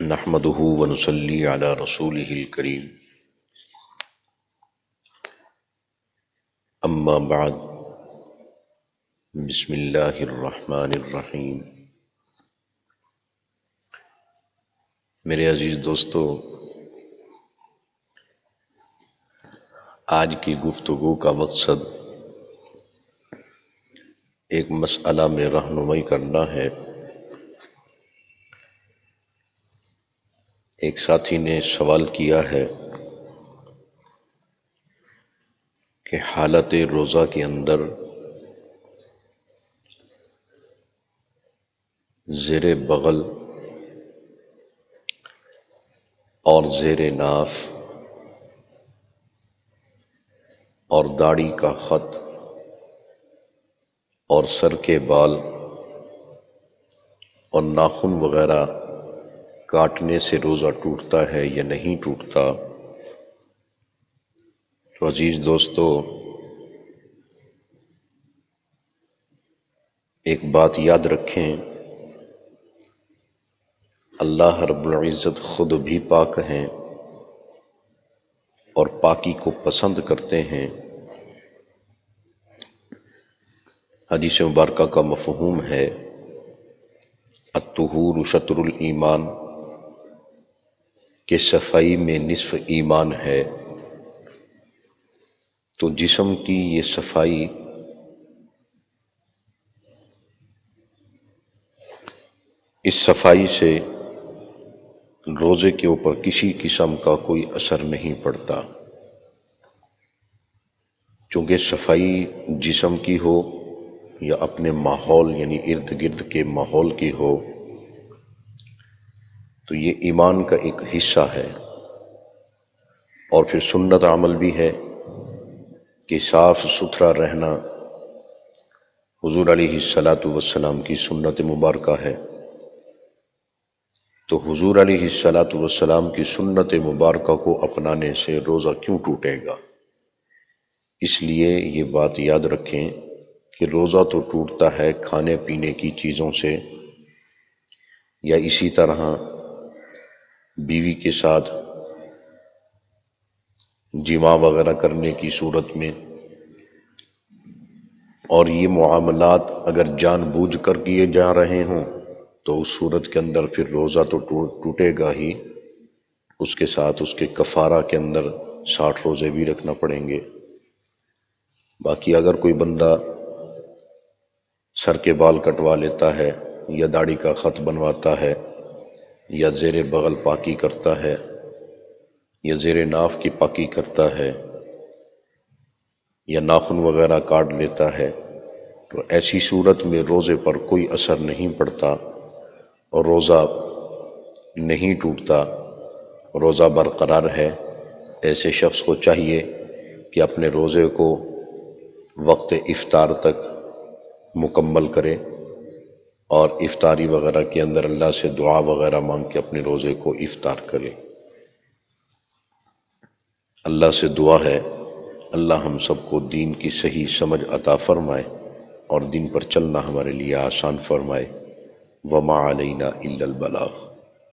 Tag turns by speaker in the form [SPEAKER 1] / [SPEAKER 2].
[SPEAKER 1] نحمده ونصلي على رسوله الكريم اما بعد بسم اللہ الرحمن الرحیم۔ میرے عزیز دوستو، آج کی گفتگو کا مقصد ایک مسئلہ میں رہنمائی کرنا ہے۔ ایک ساتھی نے سوال کیا ہے کہ حالت روزہ کے اندر زیر بغل اور زیر ناف اور داڑھی کا خط اور سر کے بال اور ناخن وغیرہ کاٹنے سے روزہ ٹوٹتا ہے یا نہیں ٹوٹتا۔ تو عزیز دوستو، ایک بات یاد رکھیں، اللہ رب العزت خود بھی پاک ہیں اور پاکی کو پسند کرتے ہیں۔ حدیث مبارکہ کا مفہوم ہے الطہور شطر الایمان، کہ صفائی میں نصف ایمان ہے۔ تو جسم کی یہ صفائی اس صفائی سے روزے کے اوپر کسی قسم کا کوئی اثر نہیں پڑتا، چونکہ صفائی جسم کی ہو یا اپنے ماحول یعنی ارد گرد کے ماحول کی ہو، تو یہ ایمان کا ایک حصہ ہے۔ اور پھر سنت عمل بھی ہے کہ صاف ستھرا رہنا حضور علیہ الصلاۃ کی سنت مبارکہ ہے۔ تو حضور علیہ الصلاۃ کی سنت مبارکہ کو اپنانے سے روزہ کیوں ٹوٹے گا؟ اس لیے یہ بات یاد رکھیں کہ روزہ تو ٹوٹتا ہے کھانے پینے کی چیزوں سے، یا اسی طرح بیوی کے ساتھ جماع وغیرہ کرنے کی صورت میں، اور یہ معاملات اگر جان بوجھ کر کیے جا رہے ہوں تو اس صورت کے اندر پھر روزہ تو ٹوٹے گا ہی، اس کے ساتھ اس کے کفارہ کے اندر 60 روزے بھی رکھنا پڑیں گے۔ باقی اگر کوئی بندہ سر کے بال کٹوا لیتا ہے یا داڑھی کا خط بنواتا ہے یا زیر بغل پاکی کرتا ہے یا زیر ناف کی پاکی کرتا ہے یا ناخن وغیرہ کاٹ لیتا ہے، تو ایسی صورت میں روزے پر کوئی اثر نہیں پڑتا اور روزہ نہیں ٹوٹتا، روزہ برقرار ہے۔ ایسے شخص کو چاہیے کہ اپنے روزے کو وقت افطار تک مکمل کرے اور افطاری وغیرہ کے اندر اللہ سے دعا وغیرہ مانگ کے اپنے روزے کو افطار کرے۔ اللہ سے دعا ہے اللہ ہم سب کو دین کی صحیح سمجھ عطا فرمائے اور دین پر چلنا ہمارے لیے آسان فرمائے۔ وما علینا الا البلاغ۔